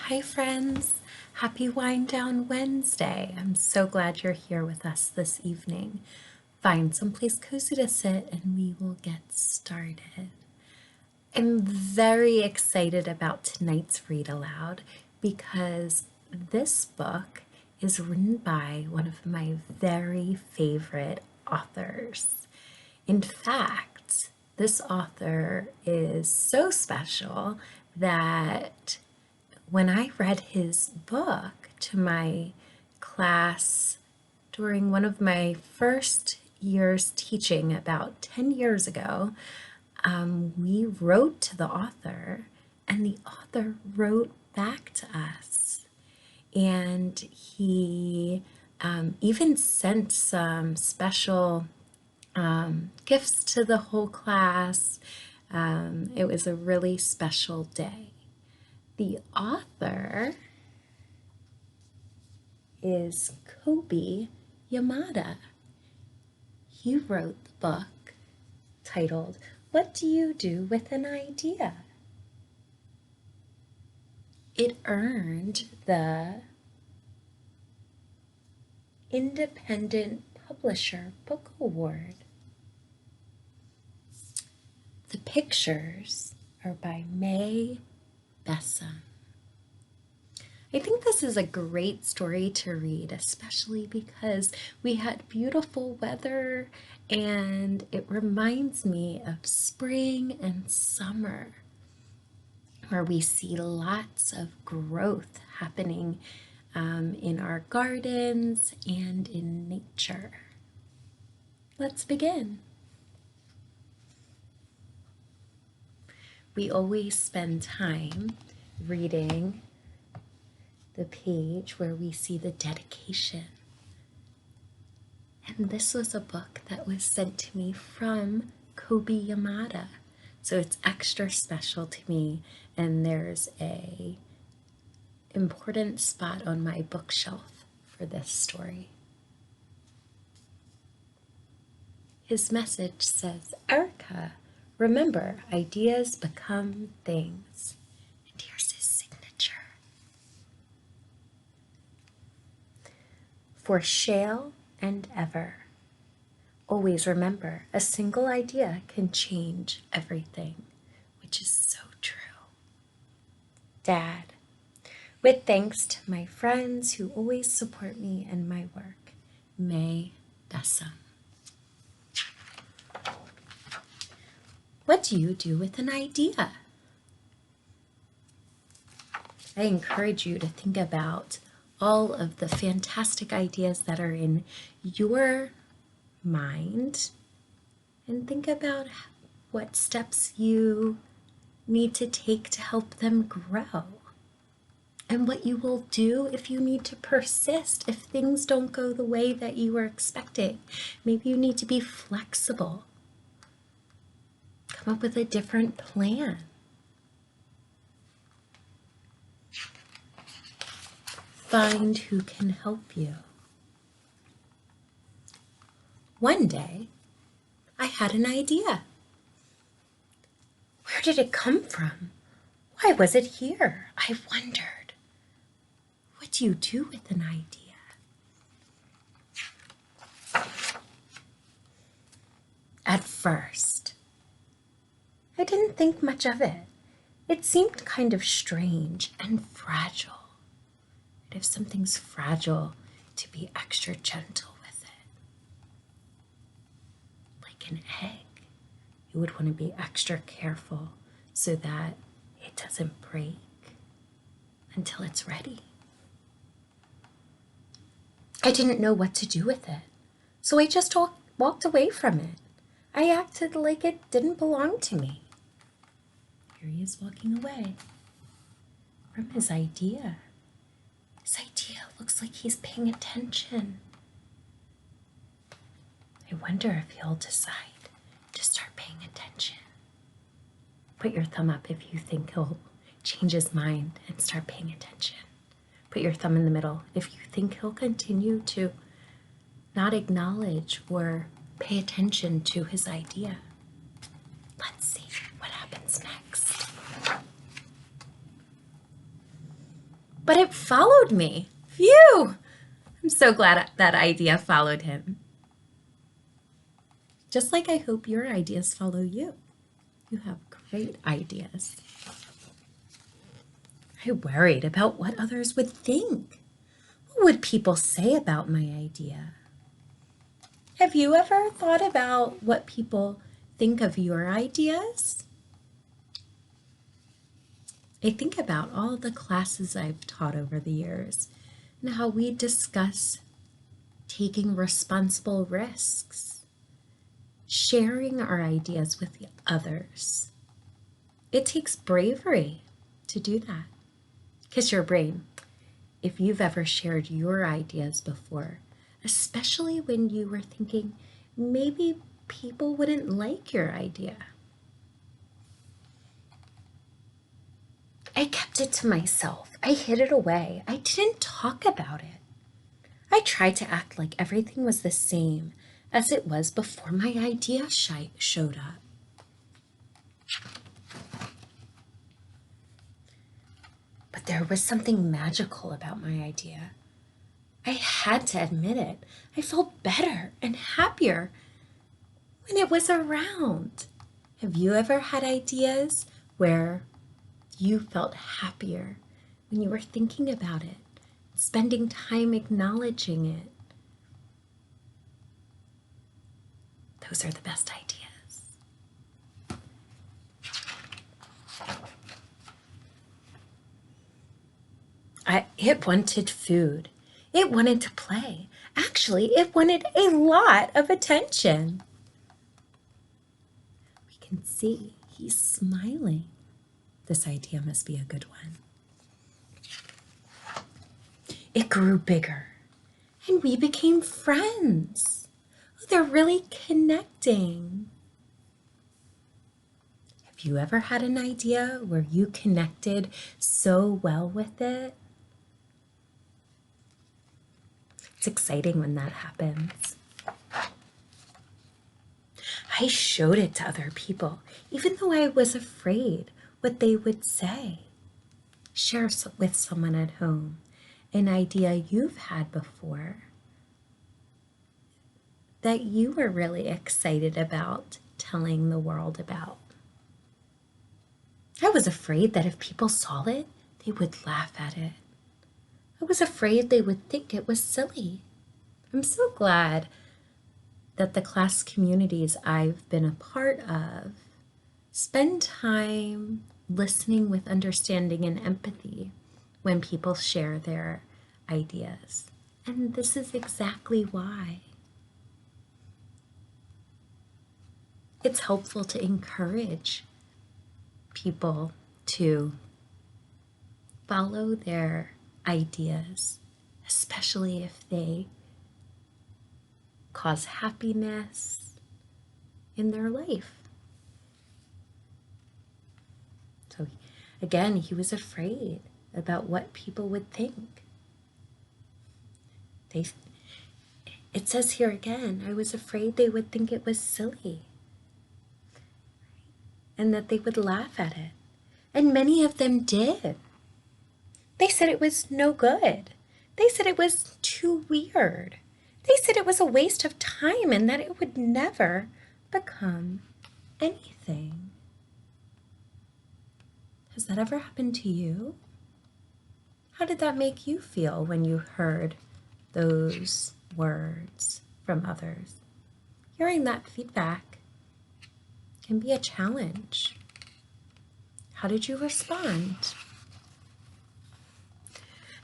Hi friends, happy Wind Down Wednesday. I'm so glad you're here with us this evening. Find someplace cozy to sit and we will get started. I'm very excited about tonight's read aloud because this book is written by one of my very favorite authors. In fact, this author is so special that when I read his book to my class during one of my first years teaching about 10 years ago, we wrote to the author and the author wrote back to us. And he even sent some special gifts to the whole class. It was a really special day. The author is Kobe Yamada. He wrote the book titled, "What Do You Do with an Idea?" It earned the Independent Publisher Book Award. The pictures are by May Bessam. I think this is a great story to read, especially because we had beautiful weather and it reminds me of spring and summer, where we see lots of growth happening in our gardens and in nature. Let's begin. We always spend time reading the page where we see the dedication. And this was a book that was sent to me from Kobe Yamada. So it's extra special to me, and there's a important spot on my bookshelf for this story. His message says, "Erica, remember, ideas become things." And here's his signature. For shale and ever. Always remember, a single idea can change everything, which is so true. Dad, with thanks to my friends who always support me and my work, May Bessam. What do you do with an idea? I encourage you to think about all of the fantastic ideas that are in your mind and think about what steps you need to take to help them grow and what you will do if you need to persist if things don't go the way that you were expecting. Maybe you need to be flexible. Come up with a different plan. Find who can help you. One day, I had an idea. Where did it come from? Why was it here? I wondered. What do you do with an idea? At first, I didn't think much of it. It seemed kind of strange and fragile. And if something's fragile, to be extra gentle with it. Like an egg, you would want to be extra careful so that it doesn't break until it's ready. I didn't know what to do with it, so I just walked away from it. I acted like it didn't belong to me. Here he is walking away from his idea. His idea looks like he's paying attention. I wonder if he'll decide to start paying attention. Put your thumb up if you think he'll change his mind and start paying attention. Put your thumb in the middle if you think he'll continue to not acknowledge or pay attention to his idea. Let's see what happens next. but it followed me. Phew! I'm so glad that idea followed him. Just like I hope your ideas follow you. You have great ideas. I worried about what others would think. What would people say about my idea? Have you ever thought about what people think of your ideas? I think about all the classes I've taught over the years and how we discuss taking responsible risks, sharing our ideas with others. It takes bravery to do that. Kiss your brain if you've ever shared your ideas before, especially when you were thinking maybe people wouldn't like your idea. I kept it to myself. I hid it away. I didn't talk about it. I tried to act like everything was the same as it was before my idea showed up. But there was something magical about my idea. I had to admit it. I felt better and happier when it was around. Have you ever had ideas where you felt happier when you were thinking about it, spending time acknowledging it? Those are the best ideas. It wanted food. It wanted to play. Actually, it wanted a lot of attention. We can see he's smiling. This idea must be a good one. It grew bigger, and we became friends. Oh, they're really connecting. Have you ever had an idea where you connected so well with it? It's exciting when that happens. I showed it to other people, even though I was afraid what they would say. Share with someone at home an idea you've had before that you were really excited about telling the world about. I was afraid that if people saw it, they would laugh at it. I was afraid they would think it was silly. I'm so glad that the class communities I've been a part of spend time listening with understanding and empathy when people share their ideas. And this is exactly why. It's helpful to encourage people to follow their ideas, especially if they cause happiness in their life. So again, he was afraid about what people would think. It says here again, I was afraid they would think it was silly and that they would laugh at it. And many of them did. They said it was no good. They said it was too weird. They said it was a waste of time and that it would never become anything. Has that ever happened to you? How did that make you feel when you heard those words from others? Hearing that feedback can be a challenge. How did you respond?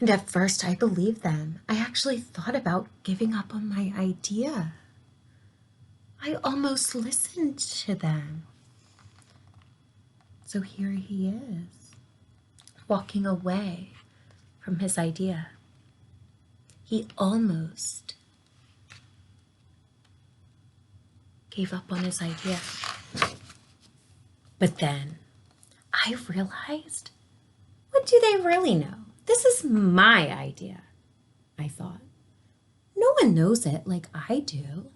And at first I believed them. I actually thought about giving up on my idea. I almost listened to them. So here he is, walking away from his idea. He almost gave up on his idea. But then I realized, what do they really know? This is my idea, I thought. No one knows it like I do.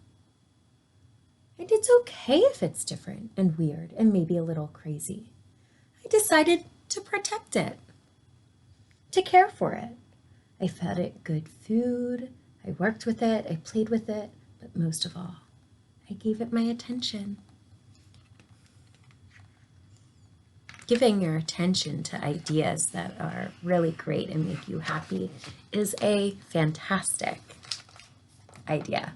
And it's okay if it's different and weird and maybe a little crazy. I decided to protect it. to care for it. I fed it good food, I worked with it, I played with it, but most of all, I gave it my attention. Giving your attention to ideas that are really great and make you happy is a fantastic idea.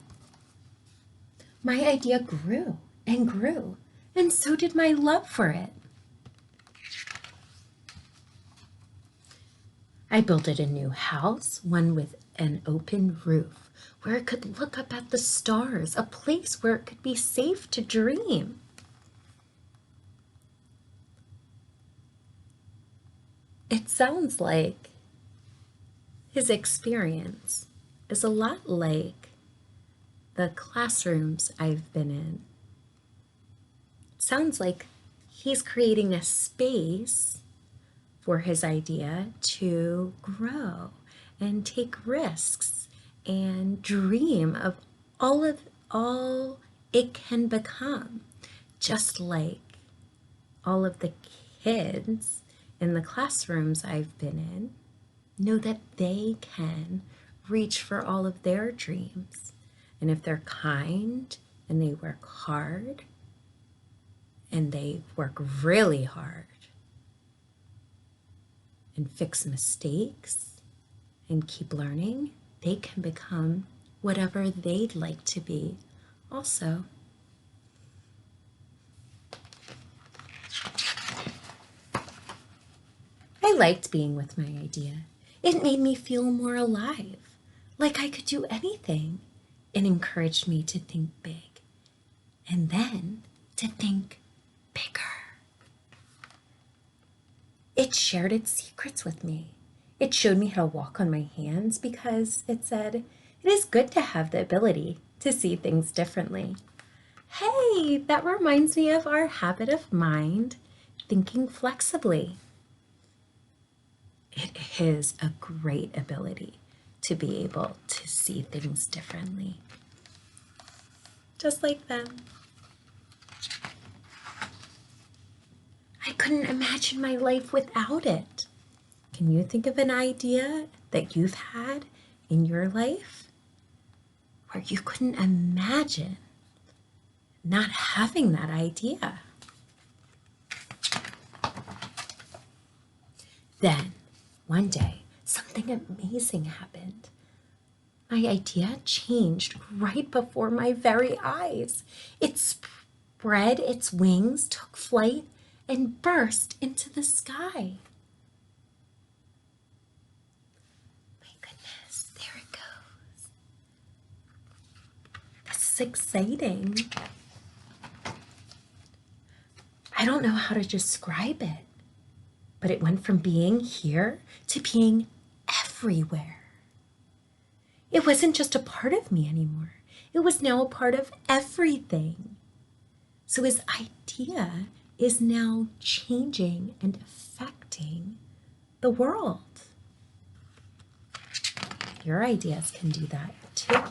My idea grew, and so did my love for it. I built it a new house, one with an open roof, where it could look up at the stars, a place where it could be safe to dream. It sounds like his experience is a lot like the classrooms I've been in. It sounds like he's creating a space for his idea to grow and take risks and dream of all it can become, just like all of the kids in the classrooms I've been in know that they can reach for all of their dreams. And if they're kind and they work hard and they work really hard and fix mistakes and keep learning, they can become whatever they'd like to be also. I liked being with my idea. It made me feel more alive, like I could do anything. It encouraged me to think big, and then to think bigger. It shared its secrets with me. It showed me how to walk on my hands because it said, it is good to have the ability to see things differently. Hey, that reminds me of our habit of mind, thinking flexibly. It is a great ability to be able to see things differently. Just like them. I couldn't imagine my life without it. Can you think of an idea that you've had in your life where you couldn't imagine not having that idea? Then, one day, something amazing happened. My idea changed right before my very eyes. It spread its wings, took flight, and burst into the sky. My goodness, there it goes. This is exciting. I don't know how to describe it, but it went from being here to being everywhere. It wasn't just a part of me anymore. It was now a part of everything. So his idea is now changing and affecting the world. Your ideas can do that too.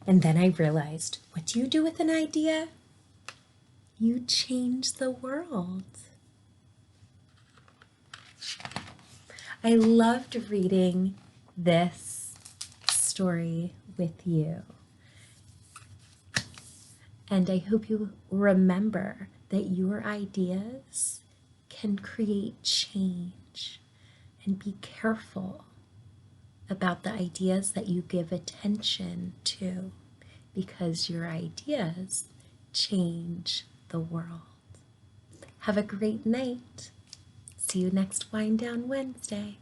And then I realized, what do you do with an idea? You change the world. I loved reading this story with you. And I hope you remember that your ideas can create change, and be careful about the ideas that you give attention to, because your ideas change the world. Have a great night. See you next Wind Down Wednesday.